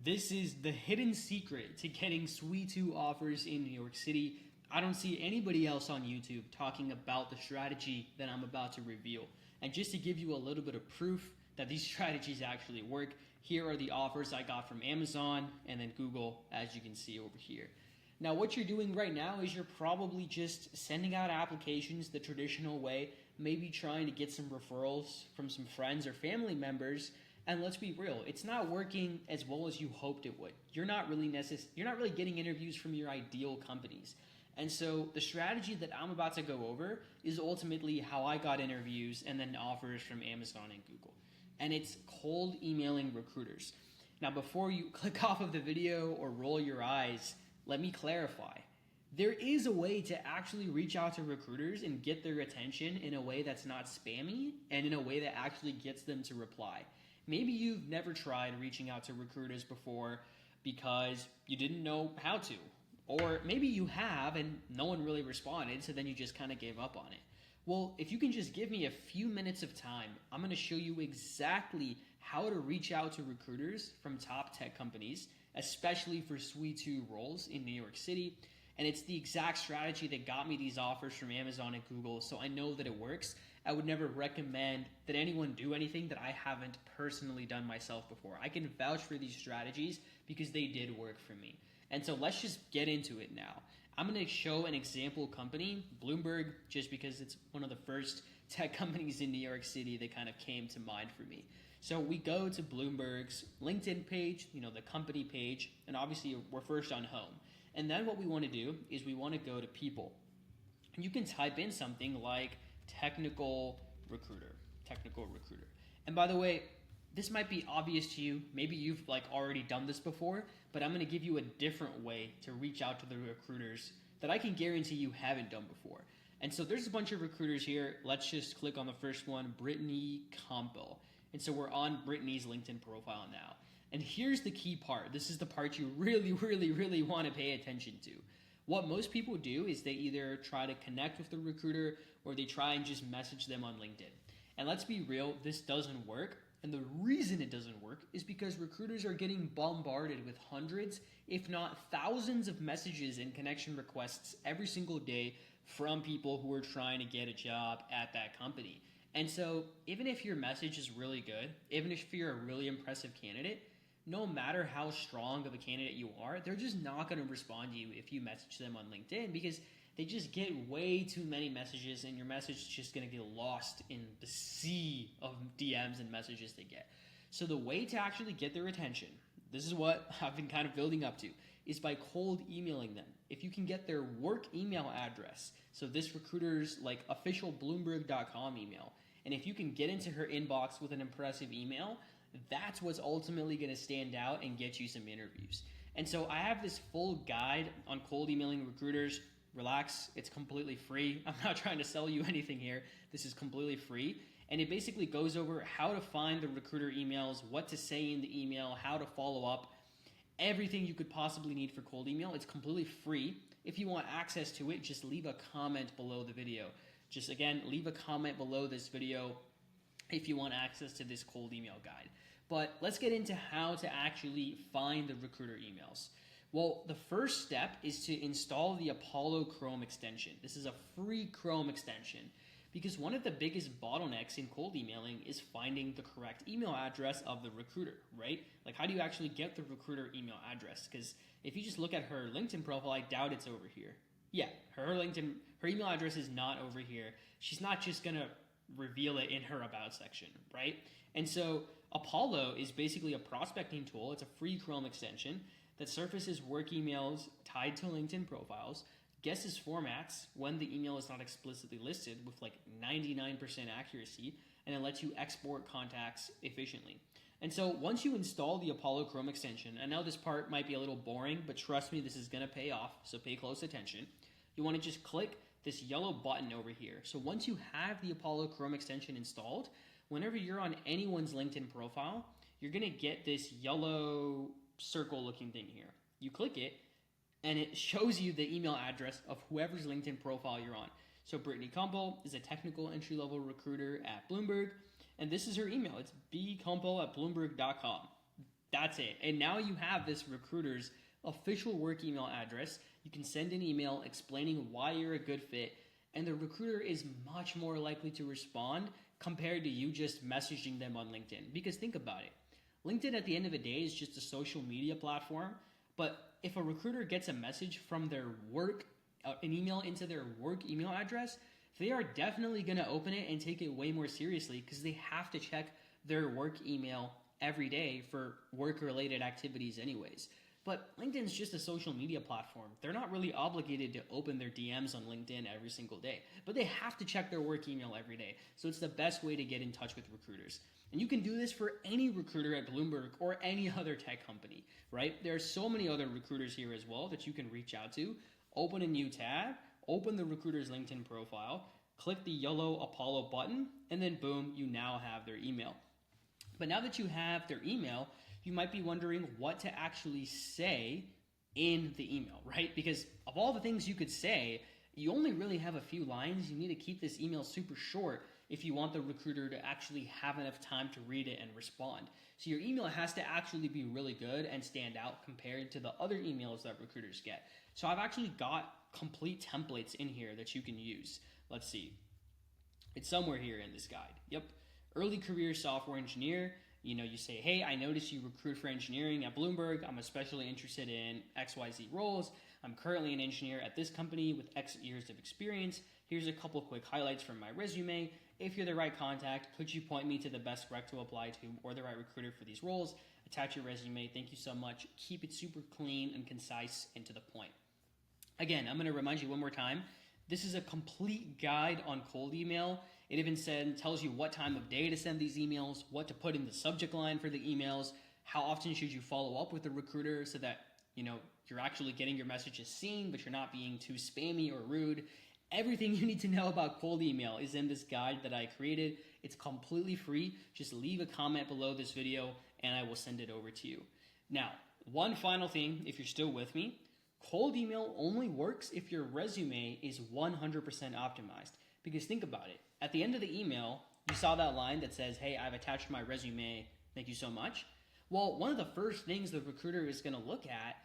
This is the hidden secret to getting SWE2 offers in New York City. I don't see anybody else on YouTube talking about the strategy that I'm about to reveal. And just to give you a little bit of proof that these strategies actually work, here are the offers I got from Amazon and then Google, as you can see over here. Now, what you're doing right now is you're probably just sending out applications the traditional way, maybe trying to get some referrals from some friends or family members. And let's be real, it's not working as well as you hoped it would. You're not really getting interviews from your ideal companies. And so the strategy that I'm about to go over is ultimately how I got interviews and then offers from Amazon and Google. And it's cold emailing recruiters. Now, before you click off of the video or roll your eyes, let me clarify. There is a way to actually reach out to recruiters and get their attention in a way that's not spammy and in a way that actually gets them to reply. Maybe you've never tried reaching out to recruiters before because you didn't know how to. Or maybe you have and no one really responded, so then you just kind of gave up on it. Well, if you can just give me a few minutes of time, I'm going to show you exactly how to reach out to recruiters from top tech companies, especially for SWE2 roles in New York City. And it's the exact strategy that got me these offers from Amazon and Google, so I know that it works. I would never recommend that anyone do anything that I haven't personally done myself before. I can vouch for these strategies because they did work for me. And so let's just get into it now. I'm going to show an example company, Bloomberg, just because it's one of the first tech companies in New York City that kind of came to mind for me. So we go to Bloomberg's LinkedIn page, the company page, and obviously we're first on home. And then what we want to do is we want to go to people. And you can type in something like technical recruiter. And by the way, this might be obvious to you. Maybe you've already done this before, but I'm going to give you a different way to reach out to the recruiters that I can guarantee you haven't done before. And so there's a bunch of recruiters here. Let's just click on the first one, Brittany Campbell. And so we're on Brittany's LinkedIn profile now. And here's the key part. This is the part you really want to pay attention to. What most people do is they either try to connect with the recruiter or they try and just message them on LinkedIn. And let's be real, this doesn't work. And the reason it doesn't work is because recruiters are getting bombarded with hundreds, if not thousands of messages and connection requests every single day from people who are trying to get a job at that company. And so even if your message is really good, even if you're a really impressive candidate, no matter how strong of a candidate you are, they're just not going to respond to you if you message them on LinkedIn because they just get way too many messages and your message is just going to get lost in the sea of DMs and messages they get. So the way to actually get their attention, this is what I've been kind of building up to, is by cold emailing them. If you can get their work email address, so this recruiter's official Bloomberg.com email, and if you can get into her inbox with an impressive email, that's what's ultimately going to stand out and get you some interviews. And so I have this full guide on cold emailing recruiters. Relax, it's completely free. I'm not trying to sell you anything here. This is completely free. And it basically goes over how to find the recruiter emails, what to say in the email, how to follow up, everything you could possibly need for cold email. It's completely free. If you want access to it, just leave a comment below the video. Just again, leave a comment below this video if you want access to this cold email guide. But let's get into how to actually find the recruiter emails. Well, the first step is to install the Apollo Chrome extension. This is a free Chrome extension because one of the biggest bottlenecks in cold emailing is finding the correct email address of the recruiter, right? How do you actually get the recruiter email address? Because if you just look at her LinkedIn profile, I doubt it's over here. Yeah, her email address is not over here. She's not just going to reveal it in her about section, right? And so Apollo is basically a prospecting tool. It's a free Chrome extension that surfaces work emails tied to LinkedIn profiles, guesses formats when the email is not explicitly listed with 99% accuracy, and it lets you export contacts efficiently. And so once you install the Apollo Chrome extension, I know this part might be a little boring, but trust me, this is going to pay off, so pay close attention. You want to just click this yellow button over here. So once you have the Apollo Chrome extension installed, whenever you're on anyone's LinkedIn profile, you're going to get this yellow circle looking thing here. You click it and it shows you the email address of whoever's LinkedIn profile you're on. So Brittany Campbell is a technical entry-level recruiter at Bloomberg, and this is her email. It's bcampbell@bloomberg.com. That's it. And now you have this recruiter's official work email address. You can send an email explaining why you're a good fit, and the recruiter is much more likely to respond compared to you just messaging them on LinkedIn. Because think about it. LinkedIn at the end of the day is just a social media platform, but if a recruiter gets a message from their work, an email into their work email address, they are definitely going to open it and take it way more seriously because they have to check their work email every day for work-related activities anyways. But LinkedIn's just a social media platform. They're not really obligated to open their DMs on LinkedIn every single day, but they have to check their work email every day. So it's the best way to get in touch with recruiters. And you can do this for any recruiter at Bloomberg or any other tech company, right? There are so many other recruiters here as well that you can reach out to. Open a new tab, open the recruiter's LinkedIn profile, click the yellow Apollo button, and then boom, you now have their email. But now that you have their email, you might be wondering what to actually say in the email, right? Because of all the things you could say, you only really have a few lines. You need to keep this email super short if you want the recruiter to actually have enough time to read it and respond. So your email has to actually be really good and stand out compared to the other emails that recruiters get. So I've actually got complete templates in here that you can use. Let's see. It's somewhere here in this guide. Yep. Early career software engineer. You say, hey, I noticed you recruit for engineering at Bloomberg. I'm especially interested in XYZ roles. I'm currently an engineer at this company with X years of experience. Here's a couple quick highlights from my resume. If you're the right contact, could you point me to the best rec to apply to or the right recruiter for these roles? Attach your resume. Thank you so much. Keep it super clean and concise and to the point. Again, I'm going to remind you one more time. This is a complete guide on cold email. It even tells you what time of day to send these emails, what to put in the subject line for the emails, how often should you follow up with the recruiter so that you're actually getting your messages seen, but you're not being too spammy or rude. Everything you need to know about cold email is in this guide that I created. It's completely free. Just leave a comment below this video and I will send it over to you. Now, one final thing, if you're still with me, cold email only works if your resume is 100% optimized. Because think about it. At the end of the email, you saw that line that says, hey, I've attached my resume. Thank you so much. Well, one of the first things the recruiter is going to look at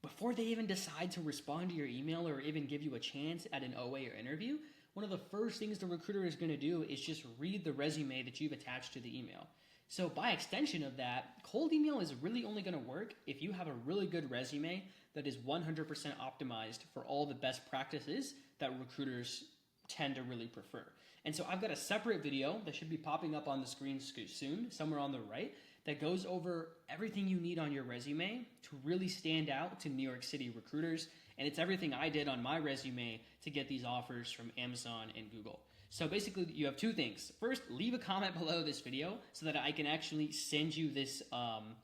before they even decide to respond to your email or even give you a chance at an OA or interview, one of the first things the recruiter is going to do is just read the resume that you've attached to the email. So by extension of that, cold email is really only going to work if you have a really good resume that is 100% optimized for all the best practices that recruiters tend to really prefer. And so I've got a separate video that should be popping up on the screen soon, somewhere on the right, that goes over everything you need on your resume to really stand out to New York City recruiters. And it's everything I did on my resume to get these offers from Amazon and Google. So basically you have two things. First, leave a comment below this video so that I can actually send you this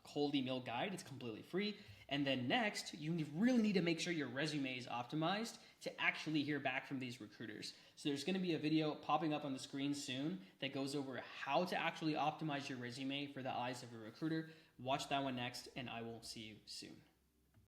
cold email guide. It's completely free. And then next, you really need to make sure your resume is optimized to actually hear back from these recruiters. So there's going to be a video popping up on the screen soon that goes over how to actually optimize your resume for the eyes of a recruiter. Watch that one next, and I will see you soon.